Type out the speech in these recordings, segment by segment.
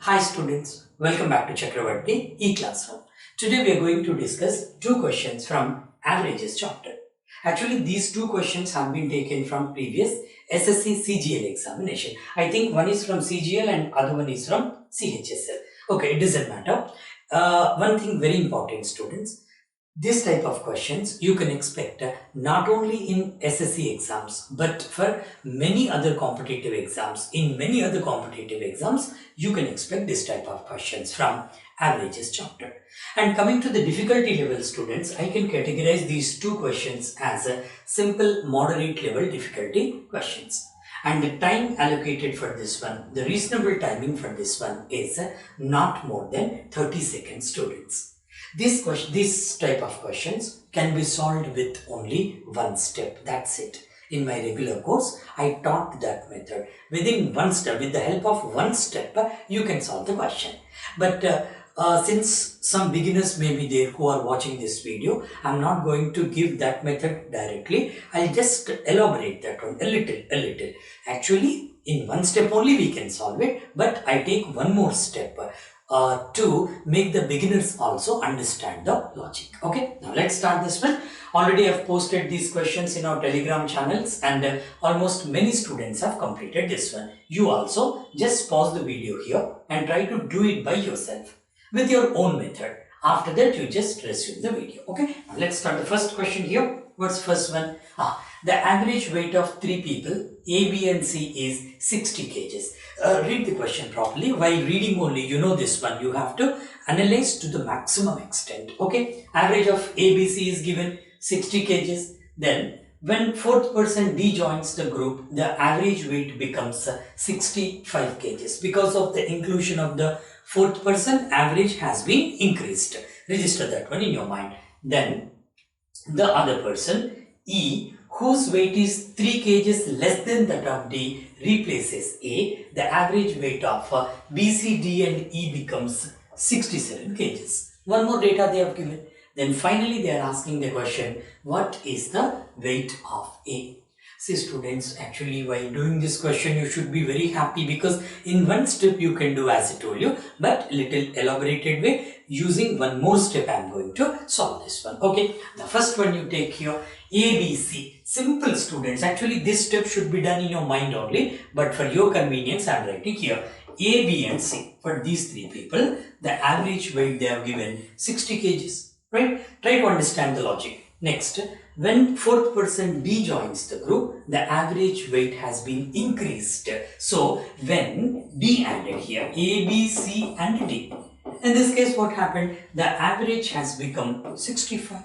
Hi students, welcome back to Chakravarthy E Classroom. Today we are going to discuss two questions from Averages chapter. Actually, these two questions have been taken from previous SSC CGL examination. I think one is from CGL and other one is from CHSL. Okay, it doesn't matter. One thing very important, students. This type of questions you can expect not only in SSC exams but for many other competitive exams. In many other competitive exams, you can expect this type of questions from Averages chapter. And coming to the difficulty level, students, I can categorize these two questions as a simple moderate level difficulty questions. And the time allocated for this one, the reasonable timing for this one is not more than 30 seconds, students. This type of questions can be solved with only one step. That's it. In my regular course, I taught that method. Within one step, with the help of one step, you can solve the question. But since some beginners may be there who are watching this video, I'm not going to give that method directly. I'll just elaborate that one a little. Actually, in one step only we can solve it, but I take one more step to make the beginners also understand the logic. Okay, now let's start this one. Already I've posted these questions in our Telegram channels and almost many students have completed this one. You also just pause the video here and try to do it by yourself with your own method. After that, you just resume the video. Okay, now let's start the first question here. What's first one? The average weight of three people, A, B and C is 60 kgs. Read the question properly. While reading only, you know this one. You have to analyze to the maximum extent. Okay, average of A, B, C is given 60 kgs. Then when fourth person D joins the group, the average weight becomes 65 kgs. Because of the inclusion of the fourth person, average has been increased. Register that one in your mind. Then the other person, E, whose weight is 3 kgs less than that of D, replaces A. The average weight of B, C, D and E becomes 67 kgs. One more data they have given. Then finally they are asking the question, what is the weight of A? See students, actually while doing this question you should be very happy because in one step you can do as I told you, but little elaborated way. Using one more step I am going to solve this one. Okay, the first one you take here, A, B, C. Simple students, actually this step should be done in your mind only, but for your convenience I am writing here A, B and C. For these three people, the average weight they have given 60 kgs. Right? Try to understand the logic. Next, when fourth person D joins the group, the average weight has been increased. So, when D added here, A, B, C and D. In this case, what happened? The average has become 65.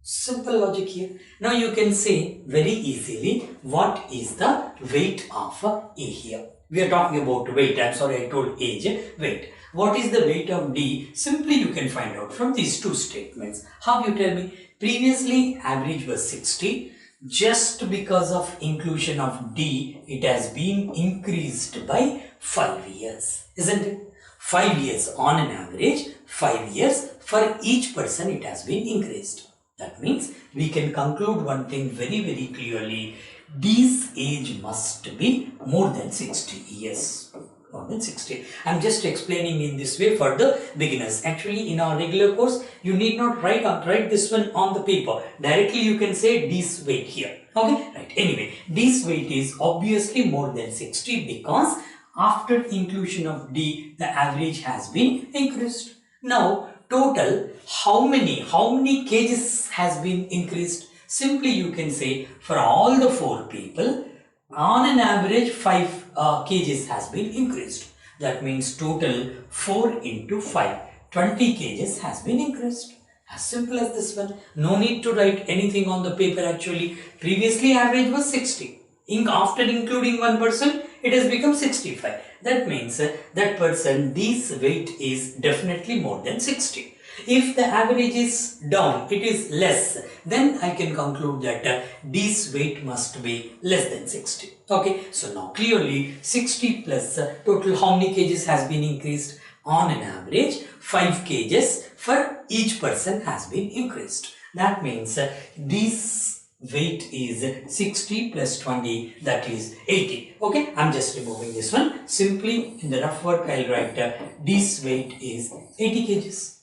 Simple logic here. Now, you can say very easily what is the weight of A here. We are talking about weight. I'm sorry, I told age. Weight. What is the weight of D? Simply you can find out from these two statements. How you tell me? Previously average was 60. Just because of inclusion of D, it has been increased by 5 years. Isn't it? 5 years on an average, 5 years for each person it has been increased. That means we can conclude one thing very clearly. D's age must be more than 60 years. More than 60. I'm just explaining in this way for the beginners. Actually, in our regular course, you need not write this one on the paper. Directly, you can say D's weight here. Okay, right. Anyway, D's weight is obviously more than 60 because after inclusion of D, the average has been increased. Now, total, how many kgs has been increased? Simply, you can say for all the 4 people, on an average 5 kgs has been increased. That means total 4 into 5, 20 kgs has been increased. As simple as this one. No need to write anything on the paper actually. Previously average was 60. After including one person, it has become 65. That means that person, D's weight is definitely more than 60. If the average is down, it is less, then I can conclude that D's weight must be less than 60. Okay, so now clearly 60 plus total how many kgs has been increased? On an average, 5 kgs for each person has been increased. That means D's weight is 60 plus 20, that is 80. Okay, I'm just removing this one. Simply in the rough work I'll write D's weight is 80 kgs.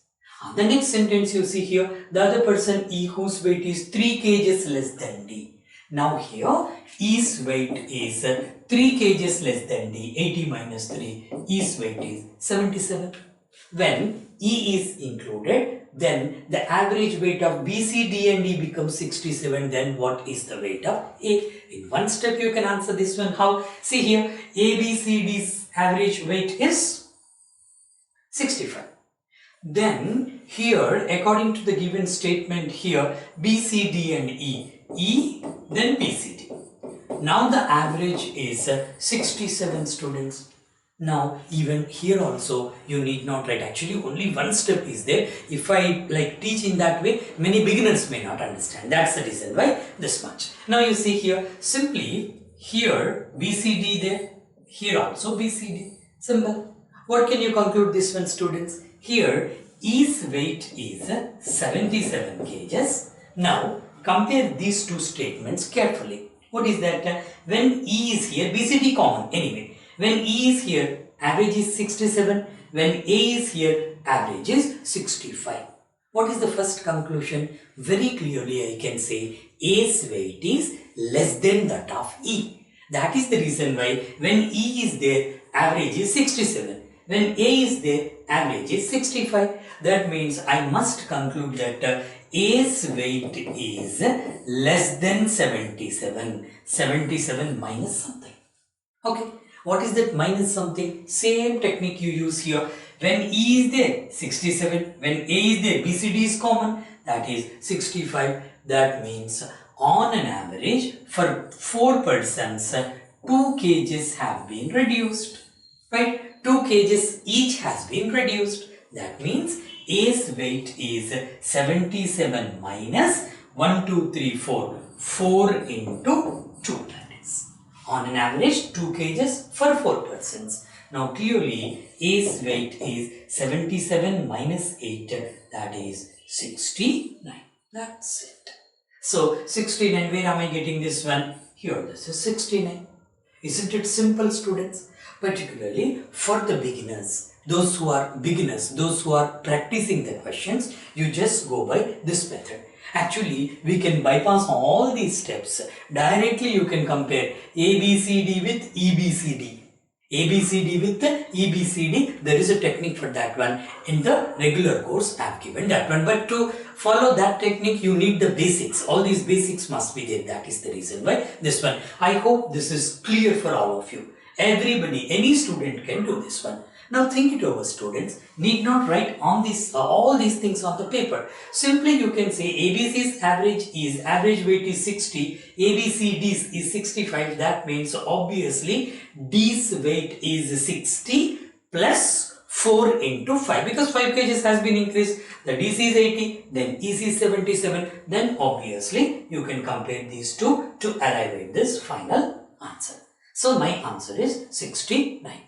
The next sentence you see here, the other person E whose weight is 3 kgs less than D. Now here E's weight is 3 kgs less than D. 80 minus 3, E's weight is 77. When E is included, then the average weight of B, C, D and E becomes 67. Then what is the weight of A? In one step you can answer this one. How? See here, A, B, C, D's average weight is 65. Then here, according to the given statement here, B, C, D and E, then B, C, D. Now the average is 67 students. Now even here also you need not write, actually only one step is there. If I teach in that way, many beginners may not understand. That's the reason why this much. Now you see here, simply here BCD there, here also BCD, simple. What can you conclude this one, students? Here E's weight is 77 kgs. Now compare these two statements carefully. What is that? When E is here, BCD common anyway. When E is here, average is 67. When A is here, average is 65. What is the first conclusion? Very clearly I can say A's weight is less than that of E. That is the reason why when E is there, average is 67. When A is there, average is 65. That means I must conclude that A's weight is less than 77. 77 minus something. Okay. What is that minus something? Same technique you use here. When E is there, 67. When A is there, BCD is common. That is 65. That means on an average, for 4 persons, 2 kgs have been reduced. Right? 2 kgs each has been reduced. That means A's weight is 77 minus 1, 2, 3, 4. 4 into 2. On an average 2 kgs for 4 persons. Now clearly A's weight is 77 minus 8, that is 69. That's it. So 69, where am I getting this one? Here this is 69. Isn't it simple, students? Particularly for the beginners, those who are practicing the questions, you just go by this method. Actually, we can bypass all these steps. Directly you can compare ABCD with EBCD. ABCD with EBCD. There is a technique for that one. In the regular course, I have given that one. But to follow that technique, you need the basics. All these basics must be there. That is the reason why this one. I hope this is clear for all of you. Everybody, any student can do this one. Now think it over, students. Need not write on this all these things on the paper. Simply you can say ABC's average weight is 60, ABCD's is 65. That means obviously D's weight is 60 plus 4 into 5, because 5 kgs has been increased. The DC is 80, then EC is 77. Then obviously you can compare these two to arrive at this final answer. So my answer is 69.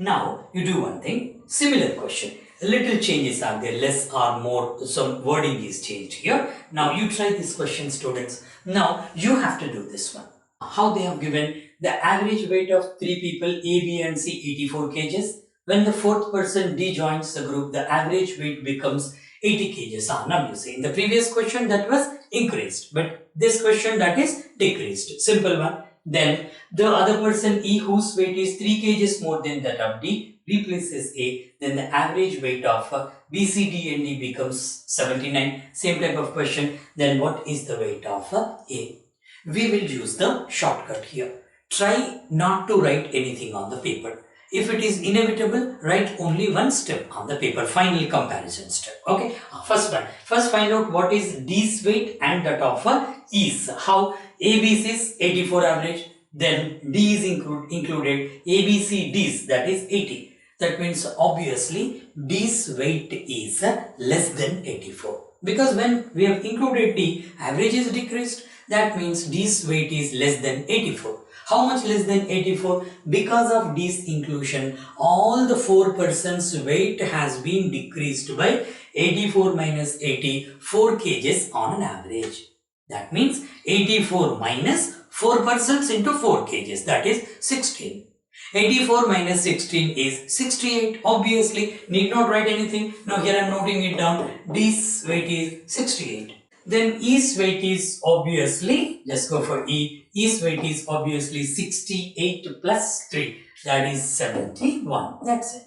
Now, you do one thing, similar question, little changes are there, less or more, some wording is changed here. Now, you try this question, students. Now, you have to do this one. How they have given the average weight of 3 people, A, B and C, 84 kgs. When the 4th person D joins the group, the average weight becomes 80 kgs. Now, you see, in the previous question that was increased, but this question that is decreased. Simple one. Then the other person E whose weight is 3 kgs more than that of D replaces A. Then the average weight of B, C, D and D becomes 79. Same type of question. Then what is the weight of A? We will use the shortcut here. Try not to write anything on the paper. If it is inevitable, write only one step on the paper, final comparison step. Okay, first one. First find out what is D's weight and that of E's. How? ABC's 84 average, then D is included, ABC D's, that is 80. That means obviously D's weight is less than 84. Because when we have included D, average is decreased. That means D's weight is less than 84. How much less than 84? Because of D's inclusion, all the 4 persons' weight has been decreased by 84 minus 80, 4 kgs on an average. That means 84 minus 4 persons into 4 kgs, that is 16. 84 minus 16 is 68. Obviously, need not write anything. Now here I am noting it down. D's weight is 68. Then E's weight is obviously, let's go for E. E's weight is obviously 68 plus 3. That is 71. That's it.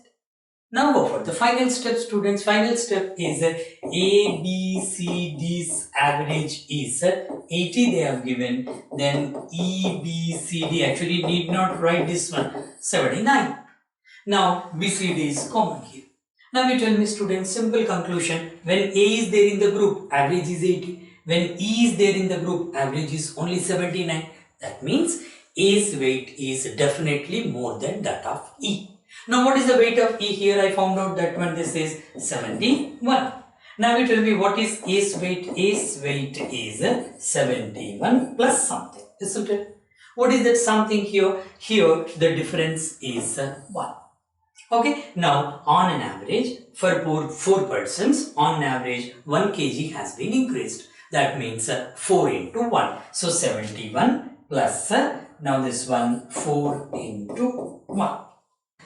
Now go for the final step, students. Final step is A, B, C, D's average is 80 they have given. Then E, B, C, D, actually need not write this one, 79. Now B, C, D is common here. Now you tell me, students, simple conclusion. When A is there in the group, average is 80. When E is there in the group, average is only 79. That means A's weight is definitely more than that of E. Now what is the weight of E here? I found out that one, this is 71. Now you tell me what is A's weight? A's weight is 71 plus something, isn't it? What is that something here? Here the difference is 1. Okay, now on an average for 4 persons, on an average 1 kg has been increased. That means 4 into 1. So 71 plus now this one 4 into 1.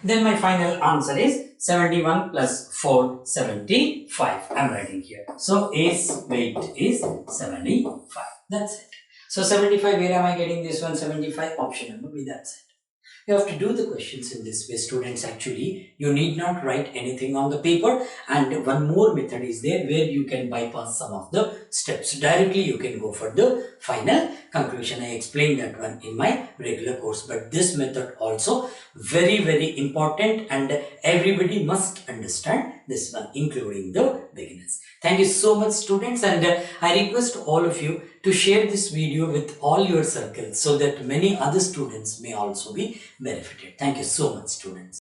Then my final answer is 71 plus 4, 75. I am writing here. So A's weight is 75. That's it. So 75, where am I getting this one? 75, option number B. That's it. You have to do the questions in this way, students. Actually, you need not write anything on the paper. And one more method is there where you can bypass some of the steps. Directly you can go for the final conclusion. I explained that one in my regular course. But this method also very, very important, and everybody must understand this one, including the beginners. Thank you so much, students, and I request all of you to share this video with all your circles so that many other students may also be benefited. Thank you so much, students.